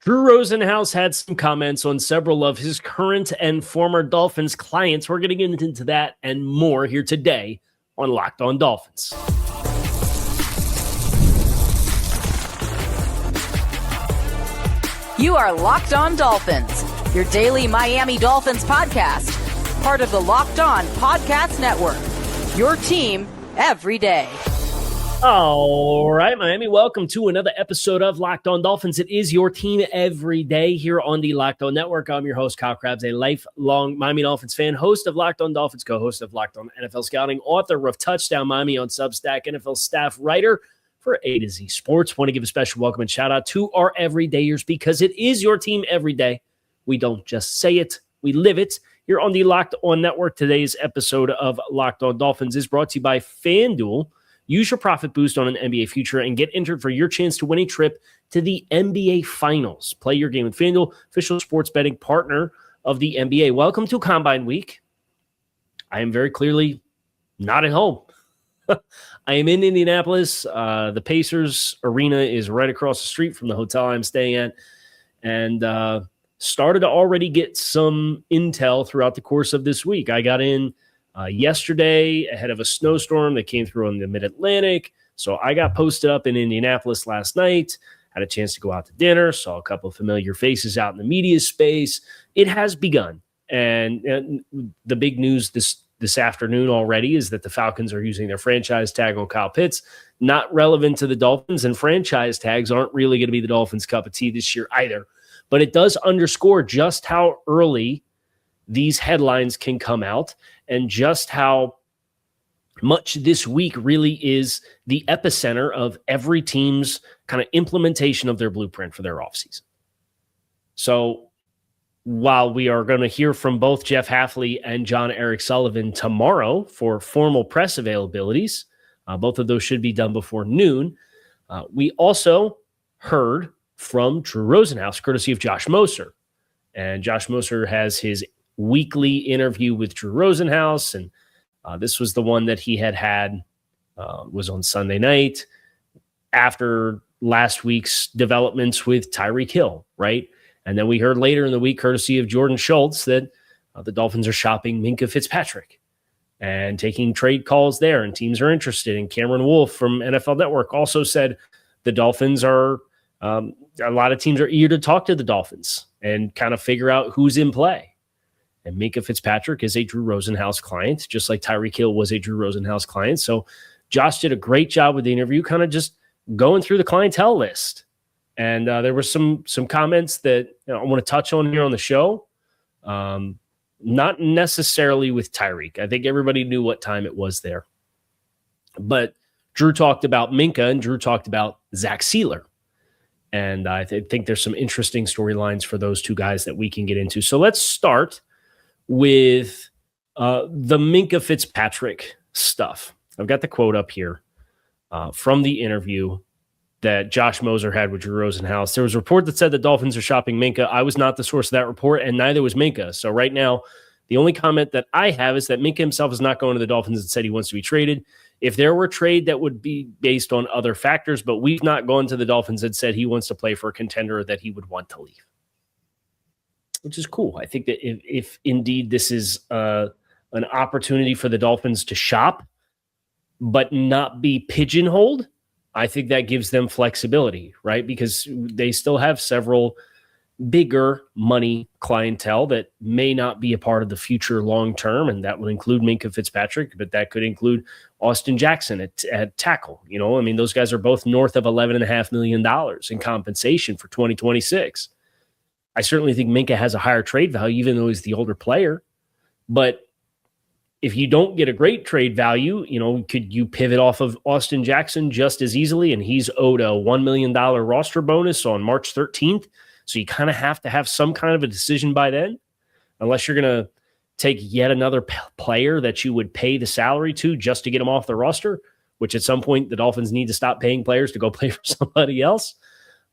Drew Rosenhaus had some comments on several of his current and former Dolphins clients. We're going to get into that and more here today on Locked On Dolphins. You are Locked On Dolphins, your daily Miami Dolphins podcast, part of the Locked On Podcast Network, your team every day. All right, Miami, welcome to another episode of Locked On Dolphins. It is your team every day here on the Locked On Network. I'm your host, Kyle Krabs, a lifelong Miami Dolphins fan, host of Locked On Dolphins, co-host of Locked On NFL Scouting, author of Touchdown Miami on Substack, NFL staff writer for A to Z Sports. Want to give a special welcome and shout out to our everydayers because it is your team every day. We don't just say it, we live it. Here on the Locked On Network, today's episode of Locked On Dolphins is brought to you by FanDuel. Use your profit boost on an NBA future and get entered for your chance to win a trip to the NBA Finals. Play your game with FanDuel, official sports betting partner of the NBA. Welcome to Combine Week. I am very clearly not at home. I am in Indianapolis. The Pacers arena is right across the street from the hotel I'm staying at, and started to already get some intel throughout the course of this week. I got in yesterday ahead of a snowstorm that came through on the mid-Atlantic. So I got posted up in Indianapolis last night, had a chance to go out to dinner, saw a couple of familiar faces out in the media space. It has begun. And the big news this afternoon already is that the Falcons are using their franchise tag on Kyle Pitts, not relevant to the Dolphins, and franchise tags aren't really going to be the Dolphins' cup of tea this year either. But it does underscore just how early these headlines can come out and just how much this week really is the epicenter of every team's kind of implementation of their blueprint for their offseason. So while we are going to hear from both Jeff Hafley and John Eric Sullivan tomorrow for formal press availabilities, both of those should be done before noon, we also heard from Drew Rosenhaus, courtesy of Josh Moser. And Josh Moser has his weekly interview with Drew Rosenhaus, and this was the one that he had was on Sunday night after last week's developments with Tyreek Hill, right? And then we heard later in the week, courtesy of Jordan Schultz, that the Dolphins are shopping Minkah Fitzpatrick and taking trade calls there, and teams are interested. And Cameron Wolfe from NFL Network also said the Dolphins are a lot of teams are eager to talk to the Dolphins and kind of figure out who's in play. And Minkah Fitzpatrick is a Drew Rosenhaus client, just like Tyreek Hill was a Drew Rosenhaus client. So Josh did a great job with the interview, kind of just going through the clientele list. And there were some comments that I want to touch on here on the show. Not necessarily with Tyreek. I think everybody knew what time it was there. But Drew talked about Minkah, and Drew talked about Zack Sieler. And I think there's some interesting storylines for those two guys that we can get into. So let's start with the Minkah Fitzpatrick stuff. I've got the quote up here from the interview that Josh Moser had with Drew Rosenhaus. There was a report that said the Dolphins are shopping Minkah. I was not the source of that report, and neither was Minkah. So right now, the only comment that I have is that Minkah himself is not going to the Dolphins and said he wants to be traded. If there were trade, that would be based on other factors, but we've not gone to the Dolphins and said he wants to play for a contender that he would want to leave, which is cool. I think that if indeed this is an opportunity for the Dolphins to shop but not be pigeonholed, I think that gives them flexibility, right? Because they still have several bigger money clientele that may not be a part of the future long-term, and that would include Minkah Fitzpatrick, but that could include Austin Jackson at tackle. You know, I mean, those guys are both north of $11.5 million in compensation for 2026. I certainly think Minkah has a higher trade value, even though he's the older player. But if you don't get a great trade value, you know, could you pivot off of Austin Jackson just as easily? And he's owed a $1 million roster bonus on March 13th. So you kind of have to have some kind of a decision by then, unless you're going to take yet another player that you would pay the salary to just to get him off the roster, which at some point the Dolphins need to stop paying players to go play for somebody else.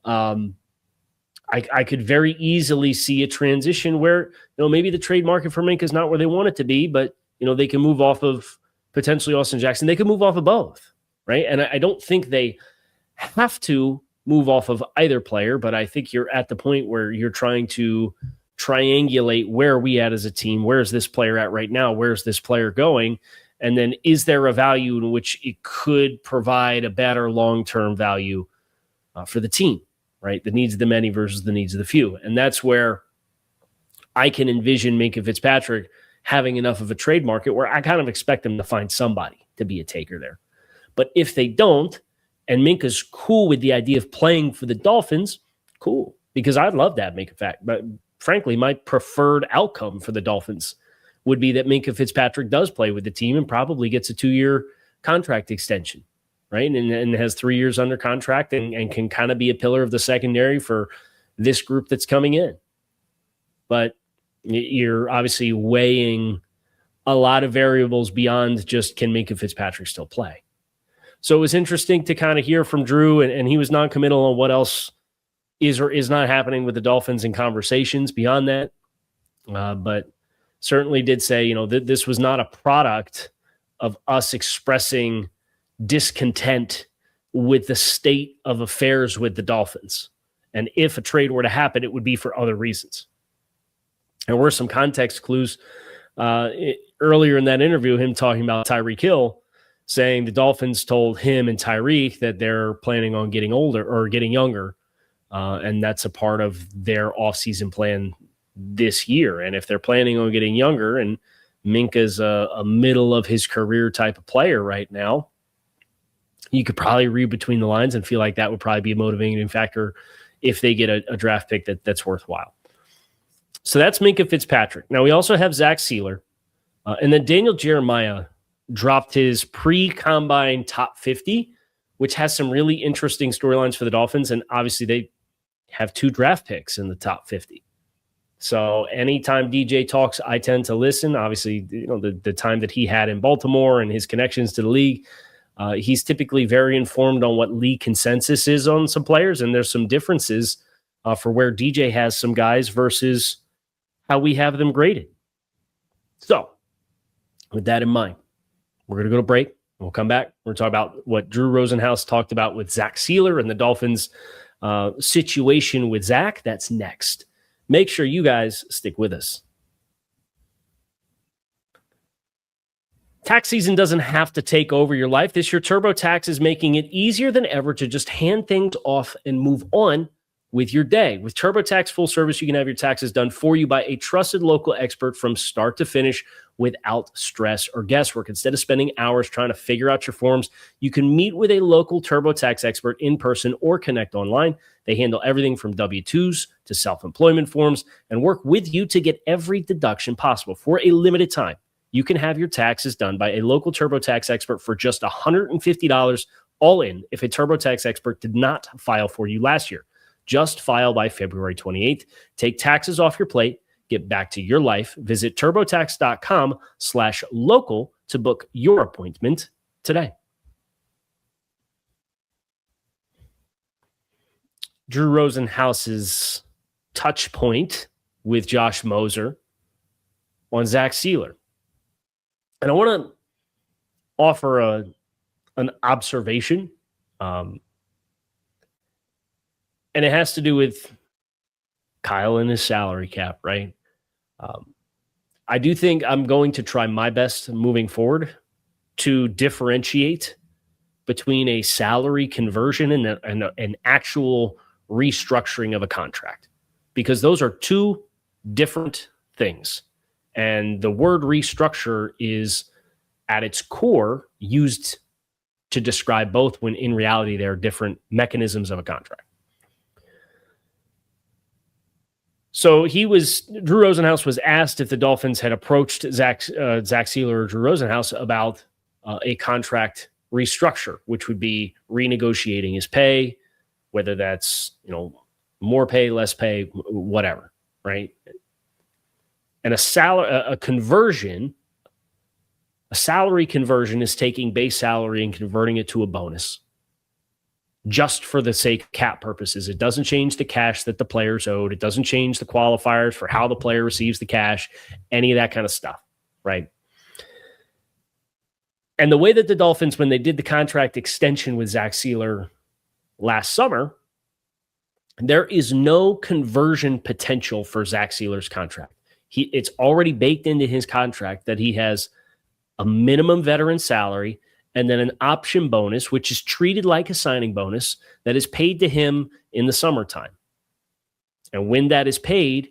I could very easily see a transition where, you know, maybe the trade market for Minkah is not where they want it to be, but, you know, they can move off of potentially Austin Jackson. They can move off of both, right? And I don't think they have to move off of either player, but I think you're at the point where you're trying to triangulate where are we at as a team? Where's this player at right now? Where's this player going? And then is there a value in which it could provide a better long-term value for the team, right? The needs of the many versus the needs of the few. And that's where I can envision Minkah Fitzpatrick having enough of a trade market where I kind of expect them to find somebody to be a taker there. But if they don't, and Minkah's cool with the idea of playing for the Dolphins, cool, because I'd love that Minkah fact. But frankly, my preferred outcome for the Dolphins would be that Minkah Fitzpatrick does play with the team and probably gets a 2-year contract extension, right? And has 3 years under contract and can kind of be a pillar of the secondary for this group that's coming in. But you're obviously weighing a lot of variables beyond just can Minkah Fitzpatrick still play. So it was interesting to kind of hear from Drew, and he was non-committal on what else is or is not happening with the Dolphins in conversations beyond that. But certainly did say, that this was not a product of us expressing discontent with the state of affairs with the Dolphins. And if a trade were to happen, it would be for other reasons. There were some context clues earlier in that interview, him talking about Tyreek Hill, saying the Dolphins told him and Tyreek that they're planning on getting older or getting younger. And that's a part of their offseason plan this year. And if they're planning on getting younger, and Minkah's a middle of his career type of player right now, you could probably read between the lines and feel like that would probably be a motivating factor if they get a draft pick that's worthwhile. So that's Minkah Fitzpatrick. Now we also have Zack Sieler, and then Daniel Jeremiah dropped his pre-combine top 50, which has some really interesting storylines for the Dolphins. And obviously they have 2 draft picks in the top 50. So anytime DJ talks, I tend to listen. Obviously, the time that he had in Baltimore and his connections to the league, he's typically very informed on what league consensus is on some players. And there's some differences for where DJ has some guys versus how we have them graded. So with that in mind, we're going to go to break. We'll come back. We're going to talk about what Drew Rosenhaus talked about with Zack Sieler and the Dolphins situation with Zach. That's next. Make sure you guys stick with us. Tax season doesn't have to take over your life. This year, TurboTax is making it easier than ever to just hand things off and move on with your day. With TurboTax Full Service, you can have your taxes done for you by a trusted local expert from start to finish without stress or guesswork. Instead of spending hours trying to figure out your forms, you can meet with a local TurboTax expert in person or connect online. They handle everything from W-2s to self-employment forms and work with you to get every deduction possible. For a limited time, you can have your taxes done by a local TurboTax expert for just $150 all in if a TurboTax expert did not file for you last year. Just file by February 28th. Take taxes off your plate. Get back to your life. Visit TurboTax.com/local to book your appointment today. Drew Rosenhaus's touch point with Josh Moser on Zack Sieler. And I want to offer an observation. And it has to do with Kyle and his salary cap, right? I do think I'm going to try my best moving forward to differentiate between a salary conversion and an actual restructuring of a contract, because those are 2 different things. And the word restructure is at its core used to describe both, when in reality they are different mechanisms of a contract. So Drew Rosenhaus was asked if the Dolphins had approached Zack Sieler or Drew Rosenhaus about a contract restructure, which would be renegotiating his pay, whether that's, more pay, less pay, whatever, right? And a salary conversion is taking base salary and converting it to a bonus, just for the sake of cap purposes. It doesn't change the cash that the player's owed. It doesn't change the qualifiers for how the player receives the cash, any of that kind of stuff, right? And the way that the Dolphins, when they did the contract extension with Zack Sieler last summer, there is no conversion potential for Zack Sieler's contract. It's already baked into his contract that he has a minimum veteran salary and then an option bonus, which is treated like a signing bonus that is paid to him in the summertime. And when that is paid,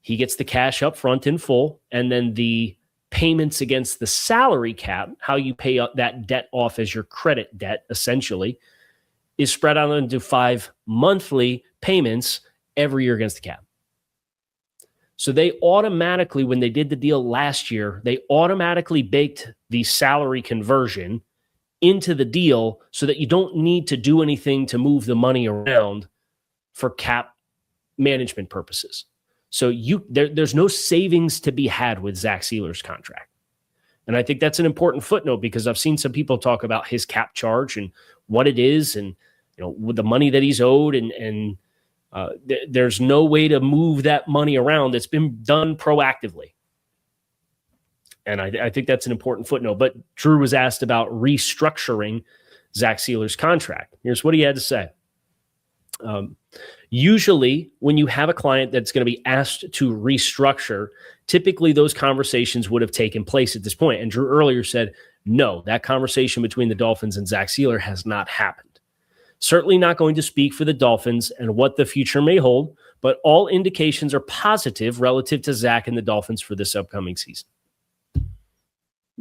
he gets the cash up front in full, and then the payments against the salary cap, how you pay that debt off as your credit debt, essentially, is spread out into 5 monthly payments every year against the cap. So they automatically, when they did the deal last year, they automatically baked the salary conversion into the deal so that you don't need to do anything to move the money around for cap management purposes. So there's no savings to be had with Zack Sieler's contract. And I think that's an important footnote because I've seen some people talk about his cap charge and what it is and with the money that he's owed and there's no way to move that money around. It's been done proactively. And I think that's an important footnote. But Drew was asked about restructuring Zack Sieler's contract. Here's what he had to say. Usually, when you have a client that's going to be asked to restructure, typically those conversations would have taken place at this point. And Drew earlier said, no, that conversation between the Dolphins and Zack Sieler has not happened. Certainly not going to speak for the Dolphins and what the future may hold, but all indications are positive relative to Zack and the Dolphins for this upcoming season.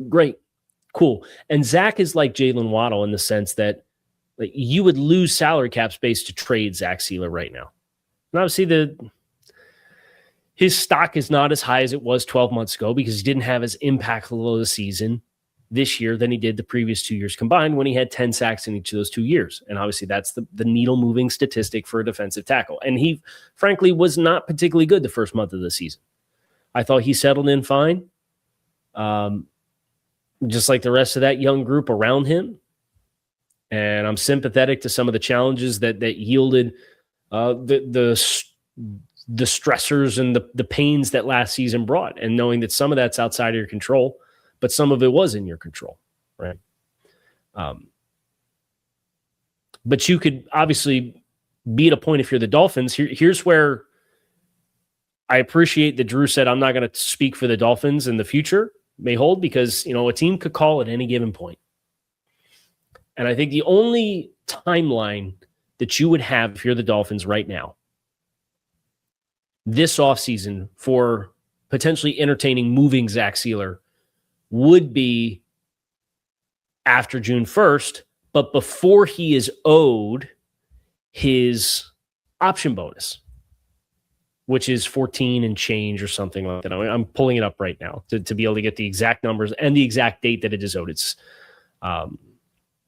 Great. Cool. And Zack is like Jalen Waddle in the sense that you would lose salary cap space to trade Zack Sieler right now. And obviously his stock is not as high as it was 12 months ago because he didn't have as impactful of a season this year than he did the previous 2 years combined when he had 10 sacks in each of those 2 years. And obviously that's the needle-moving statistic for a defensive tackle. And he, frankly, was not particularly good the first month of the season. I thought he settled in fine, just like the rest of that young group around him. And I'm sympathetic to some of the challenges that yielded the stressors and the pains that last season brought, and knowing that some of that's outside of your control, but some of it was in your control, right? But you could obviously be at a point if you're the Dolphins. Here's where I appreciate that Drew said, I'm not going to speak for the Dolphins in the future may hold, because, a team could call at any given point. And I think the only timeline that you would have if you're the Dolphins right now, this offseason, for potentially entertaining moving Zack Sieler would be after June 1st, but before he is owed his option bonus, which is 14 and change or something like that. I'm pulling it up right now to be able to get the exact numbers and the exact date that it is owed. It's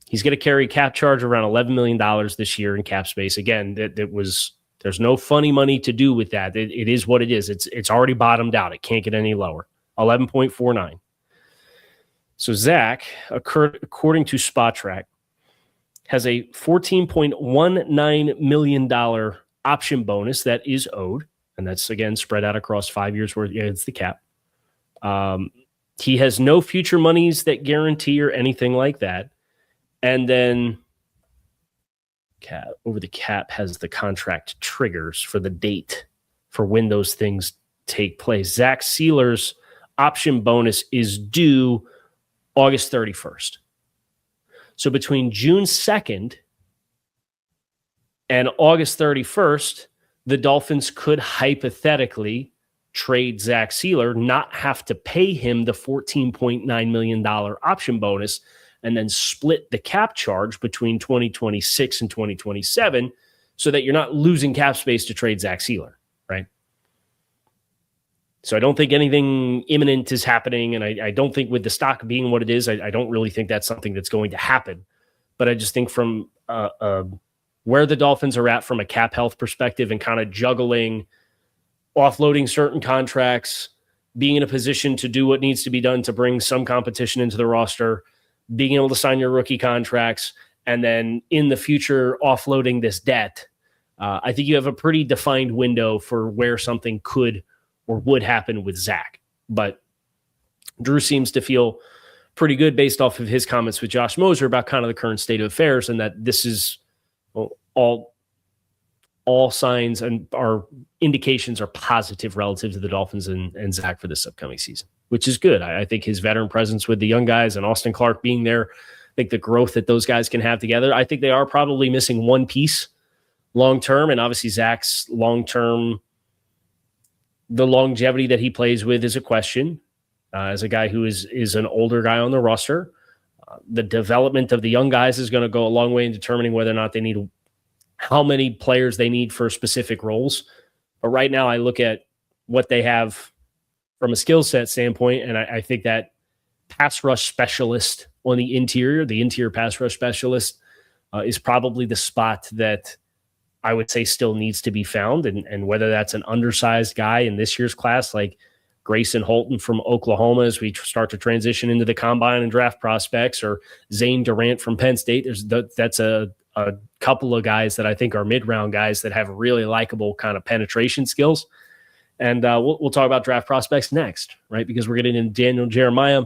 he's going to carry cap charge around $11 million this year in cap space. Again, there's no funny money to do with that. It is what it is. It's already bottomed out. It can't get any lower. 11.49. So Zach, according to SpotTrack, has a $14.19 million option bonus that is owed. And that's, again, spread out across 5 years worth. Yeah, it's the cap. He has no future monies that guarantee or anything like that. And then over the cap has the contract triggers for the date for when those things take place. Zack Sieler's option bonus is due August 31st. So between June 2nd and August 31st, the Dolphins could hypothetically trade Zack Sieler, not have to pay him the $14.9 million option bonus, and then split the cap charge between 2026 and 2027 so that you're not losing cap space to trade Zack Sieler, right? So I don't think anything imminent is happening, and I don't think with the stock being what it is, I don't really think that's something that's going to happen. But I just think from where the Dolphins are at from a cap health perspective and kind of juggling, offloading certain contracts, being in a position to do what needs to be done to bring some competition into the roster, being able to sign your rookie contracts, and then in the future offloading this debt, I think you have a pretty defined window for where something could or would happen with Zach. But Drew seems to feel pretty good based off of his comments with Josh Moser about kind of the current state of affairs, and that this is all all signs and our indications are positive relative to the Dolphins and Zach for this upcoming season, which is good. I think his veteran presence with the young guys and Austin Clark being there, I think the growth that those guys can have together, I think they are probably missing one piece long-term, and obviously Zach's long-term, the longevity that he plays with is a question. As a guy who is an older guy on the roster, the development of the young guys is going to go a long way in determining whether or not they need how many players they need for specific roles. But right now I look at what they have from a skill set standpoint, and I think that pass rush specialist on the interior pass rush specialist is probably the spot that I would say still needs to be found. And whether that's an undersized guy in this year's class like Grayson Holton from Oklahoma as we start to transition into the combine and draft prospects, or Zane Durant from Penn State, that's a couple of guys that I think are mid-round guys that have really likable kind of penetration skills. And we'll talk about draft prospects next, right? Because we're getting into Daniel Jeremiah,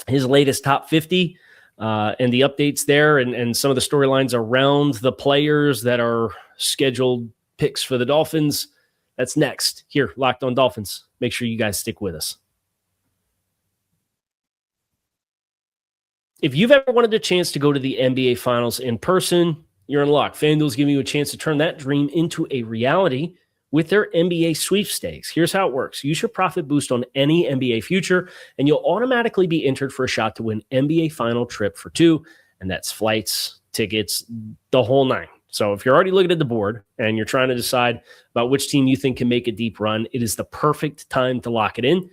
his latest top 50, and the updates there and some of the storylines around the players that are scheduled picks for the Dolphins. That's next here, Locked On Dolphins. Make sure you guys stick with us. If you've ever wanted a chance to go to the NBA Finals in person, you're in luck. FanDuel's giving you a chance to turn that dream into a reality with their NBA sweepstakes. Here's how it works. Use your profit boost on any NBA future, and you'll automatically be entered for a shot to win NBA Final trip for two, and that's flights, tickets, the whole nine. So if you're already looking at the board and you're trying to decide about which team you think can make a deep run, it is the perfect time to lock it in.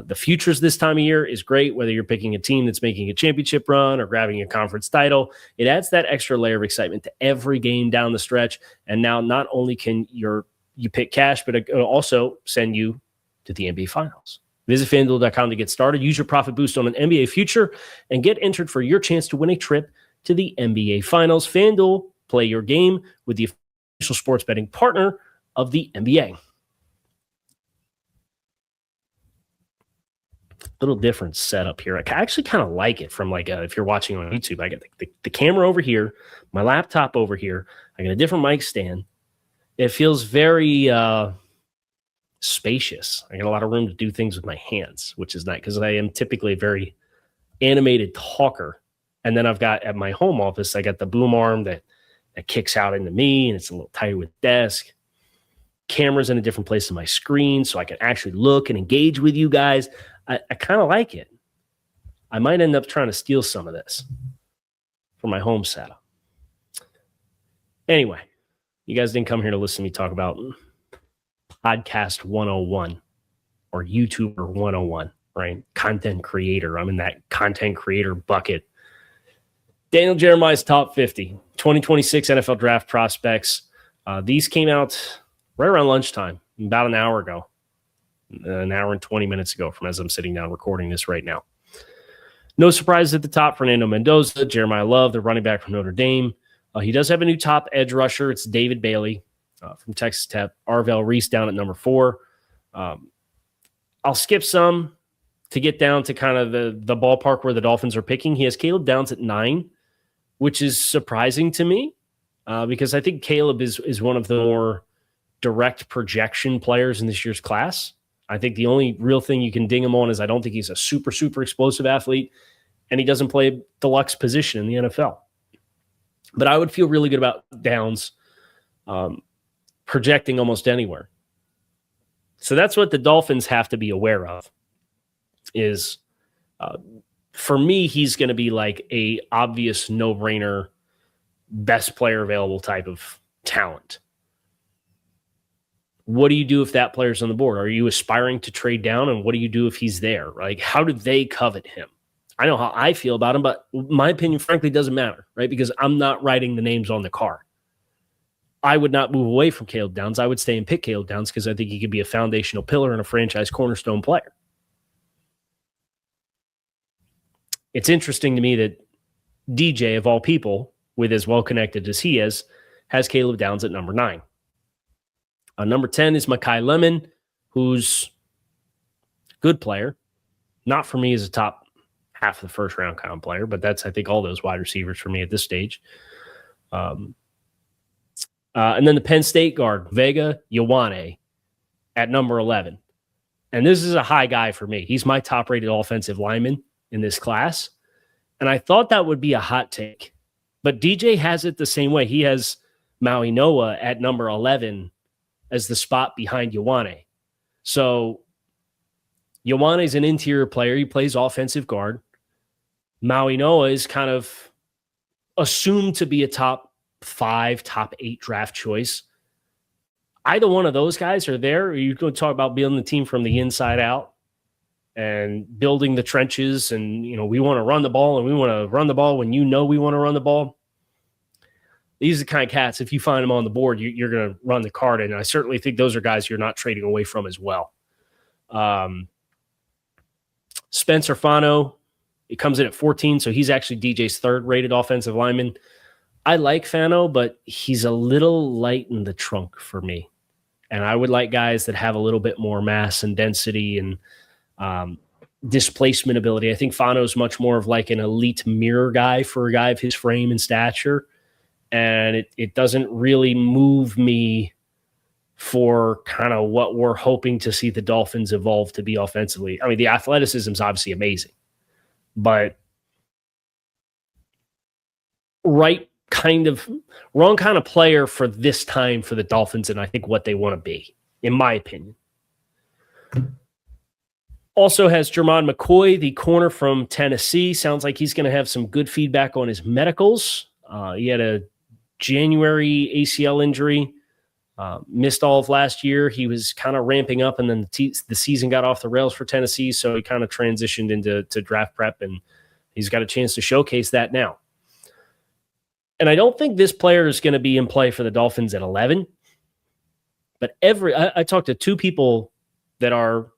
The futures this time of year is great, whether you're picking a team that's making a championship run or grabbing a conference title. It adds that extra layer of excitement to every game down the stretch. And now not only can you pick cash, but it'll also send you to the NBA Finals. Visit FanDuel.com to get started. Use your profit boost on an NBA future and get entered for your chance to win a trip to the NBA Finals. FanDuel, play your game with the official sports betting partner of the NBA. Little different setup here. I actually kind of like it from if you're watching on YouTube. I got the camera over here, my laptop over here. I got a different mic stand. It feels very spacious. I got a lot of room to do things with my hands, which is nice because I am typically a very animated talker. And then I've got at my home office, I got the boom arm that kicks out into me, and it's a little tighter with desk. Camera's in a different place on my screen, so I can actually look and engage with you guys. I kind of like it. I might end up trying to steal some of this for my home setup. Anyway, you guys didn't come here to listen to me talk about Podcast 101 or YouTuber 101, right? Content creator. I'm in that content creator bucket. Daniel Jeremiah's top 50, 2026 NFL draft prospects. These came out right around lunchtime, about an hour ago. An hour and 20 minutes ago from as I'm sitting down recording this right now. No surprises at the top. Fernando Mendoza, Jeremiah Love, the running back from Notre Dame. He does have a new top edge rusher. It's David Bailey from Texas Tech. Arvell Reese down at number 4. I'll skip some to get down to kind of the ballpark where the Dolphins are picking. He has Caleb Downs at 9, which is surprising to me because I think Caleb is one of the more direct projection players in this year's class. I think the only real thing you can ding him on is I don't think he's a super, super explosive athlete, and he doesn't play a deluxe position in the NFL. But I would feel really good about Downs projecting almost anywhere. So that's what the Dolphins have to be aware of is, for me, he's going to be like a obvious no-brainer, best player available type of talent. What do you do if that player's on the board? Are you aspiring to trade down? And what do you do if he's there? Like, how do they covet him? I know how I feel about him, but my opinion, frankly, doesn't matter, right? Because I'm not writing the names on the card. I would not move away from Caleb Downs. I would stay and pick Caleb Downs because I think he could be a foundational pillar and a franchise cornerstone player. It's interesting to me that DJ, of all people, with as well-connected as he is, has Caleb Downs at number 9. Number 10 is Mekhi Lemon, who's a good player. Not for me as a top half of the first round kind of player, but that's, I think, all those wide receivers for me at this stage. And then the Penn State guard, Vega Ioane, at number 11. And this is a high guy for me. He's my top-rated offensive lineman in this class. And I thought that would be a hot take. But DJ has it the same way. He has Maui Noah at number 11 as the spot behind Ioane. So Ioane is an interior player. He plays offensive guard. Maui Noah is kind of assumed to be a top 5, top 8 draft choice. Either one of those guys are there. You're going to talk about building the team from the inside out and building the trenches. And, we want to run the ball, and we want to run the ball when we want to run the ball. These are the kind of cats, if you find them on the board, you're going to run the card in. And I certainly think those are guys you're not trading away from as well. Spencer Fano, it comes in at 14, so he's actually DJ's third-rated offensive lineman. I like Fano, but he's a little light in the trunk for me. And I would like guys that have a little bit more mass and density and displacement ability. I think Fano's much more of like an elite mirror guy for a guy of his frame and stature. And it doesn't really move me for kind of what we're hoping to see the Dolphins evolve to be offensively. I mean, the athleticism is obviously amazing, but wrong kind of player for this time for the Dolphins, and I think what they want to be, in my opinion. Also has Jermon McCoy, the corner from Tennessee. Sounds like he's going to have some good feedback on his medicals. He had a January ACL injury, missed all of last year. He was kind of ramping up, and then the season got off the rails for Tennessee, so he kind of transitioned into draft prep, and he's got a chance to showcase that now. And I don't think this player is going to be in play for the Dolphins at 11. But I talked to 2 people that are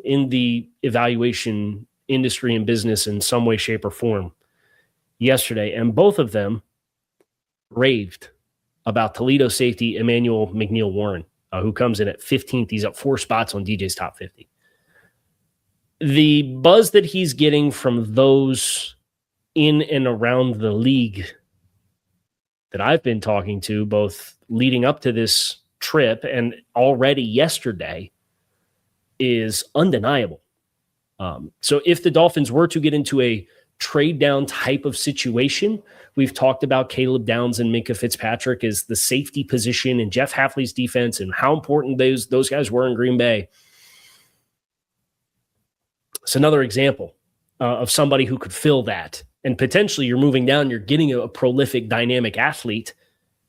in the evaluation industry and business in some way, shape, or form yesterday, and both of them raved about Toledo safety Emmanuel McNeil-Warren, who comes in at 15th. He's up 4 spots on DJ's top 50. The buzz that he's getting from those in and around the league that I've been talking to, both leading up to this trip and already yesterday, is undeniable. So if the Dolphins were to get into a trade down type of situation, we've talked about Caleb Downs and Minkah Fitzpatrick as the safety position and Jeff Hafley's defense and how important those guys were in Green Bay. It's another example of somebody who could fill that. And potentially you're moving down, you're getting a prolific, dynamic athlete,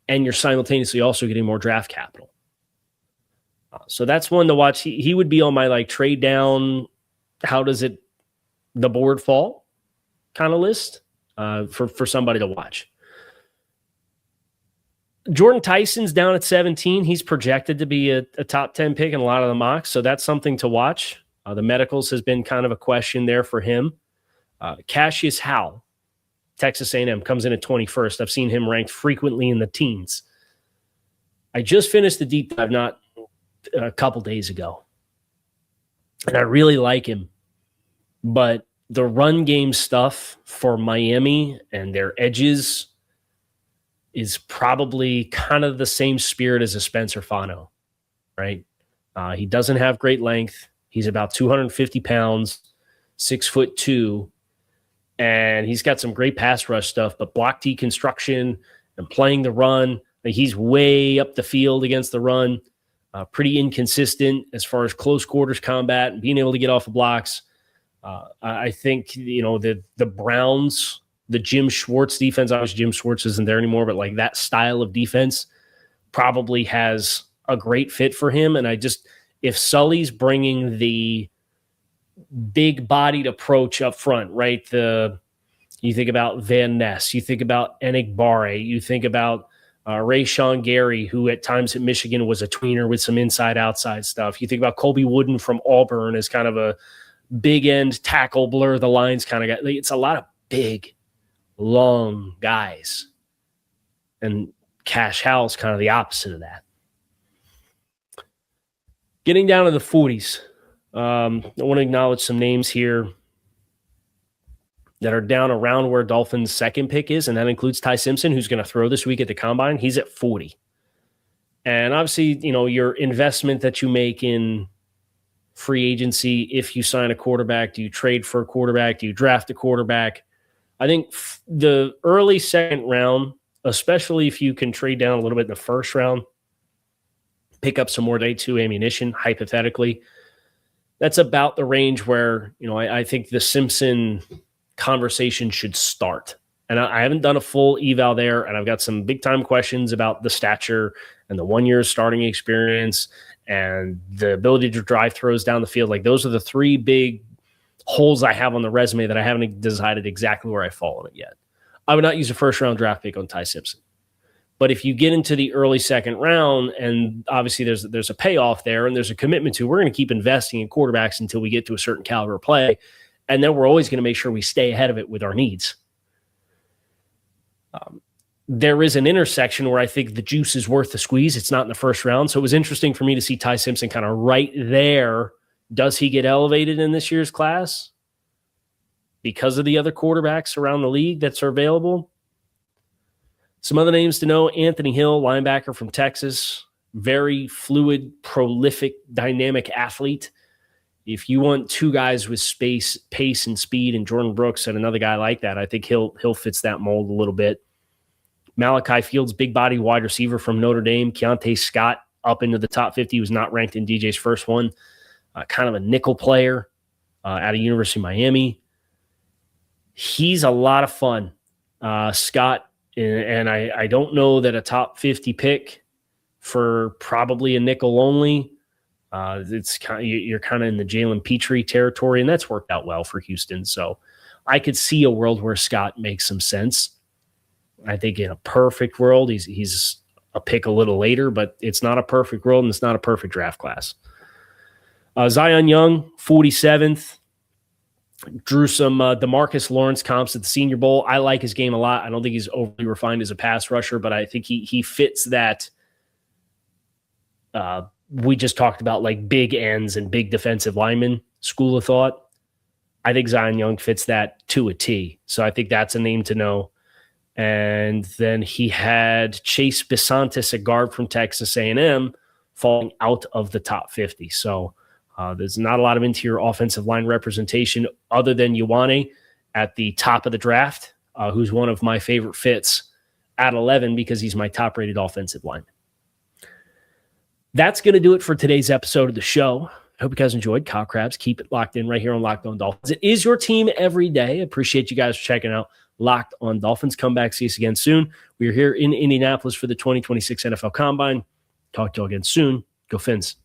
and you're simultaneously also getting more draft capital. So that's one to watch. He would be on my trade down, how does the board fall kind of list for somebody to watch. Jordan Tyson's down at 17. He's projected to be a top 10 pick in a lot of the mocks, so that's something to watch. The medicals has been kind of a question there for him. Cassius Howell, Texas A&M, comes in at 21st. I've seen him ranked frequently in the teens. I just finished the deep dive not a couple days ago, and I really like him. But the run game stuff for Miami and their edges is probably kind of the same spirit as a Spencer Fano, right? He doesn't have great length. He's about 250 pounds, 6'2", and he's got some great pass rush stuff, but block deconstruction and playing the run, he's way up the field against the run, pretty inconsistent as far as close quarters combat and being able to get off of blocks. I think, the Browns, the Jim Schwartz defense, obviously Jim Schwartz isn't there anymore, but that style of defense probably has a great fit for him. And if Sully's bringing the big bodied approach up front, right? You think about Van Ness, you think about Enigbare, you think about Rashawn Gary, who at times at Michigan was a tweener with some inside-outside stuff. You think about Colby Wooden from Auburn as kind of a big end tackle, blur the lines kind of guy. It's a lot of big, long guys. And Cash Howell's kind of the opposite of that. Getting down to the 40s, I want to acknowledge some names here that are down around where Dolphins' second pick is, and that includes Ty Simpson, who's going to throw this week at the Combine. He's at 40. And obviously, your investment that you make in free agency, if you sign a quarterback, do you trade for a quarterback? Do you draft a quarterback? I think the early second round, especially if you can trade down a little bit in the first round, pick up some more day two ammunition, hypothetically, that's about the range where, I think the Simpson conversation should start. And I haven't done a full eval there, and I've got some big-time questions about the stature and the 1 year starting experience and the ability to drive throws down the field. Like, those are the three big holes I have on the resume that I haven't decided exactly where I fall on it yet. I would not use a first-round draft pick on Ty Simpson. But if you get into the early second round, and obviously there's a payoff there and there's a commitment to, we're going to keep investing in quarterbacks until we get to a certain caliber of play, and then we're always going to make sure we stay ahead of it with our needs. There is an intersection where I think the juice is worth the squeeze. It's not in the first round. So it was interesting for me to see Ty Simpson kind of right there. Does he get elevated in this year's class because of the other quarterbacks around the league that are available? Some other names to know: Anthony Hill, linebacker from Texas, very fluid, prolific, dynamic athlete. If you want two guys with space, pace, and speed, and Jordan Brooks and another guy like that, I think Hill fits that mold a little bit. Malachi Fields, big body wide receiver from Notre Dame. Keontae Scott up into the top 50. He was not ranked in DJ's first one. Kind of a nickel player out of University of Miami. He's a lot of fun. Scott, and I don't know that a top 50 pick for probably a nickel only. You're kind of in the Jalen Petrie territory, and that's worked out well for Houston. So I could see a world where Scott makes some sense. I think in a perfect world, he's a pick a little later, but it's not a perfect world, and it's not a perfect draft class. Zion Young, 47th. Drew some DeMarcus Lawrence comps at the Senior Bowl. I like his game a lot. I don't think he's overly refined as a pass rusher, but I think he fits that. We just talked about, like, big ends and big defensive linemen school of thought. I think Zion Young fits that to a T. So I think that's a name to know. And then he had Chase Bisontis, a guard from Texas A&M, falling out of the top 50. So there's not a lot of interior offensive line representation other than Ioane at the top of the draft, who's one of my favorite fits at 11 because he's my top-rated offensive lineman. That's going to do it for today's episode of the show. I hope you guys enjoyed. Kyle Krabs, keep it locked in right here on Locked On Dolphins. It is your team every day. Appreciate you guys checking out Locked On Dolphins. Come back, see us again soon. We are here in Indianapolis for the 2026 NFL Combine. Talk to you all again soon. Go Fins.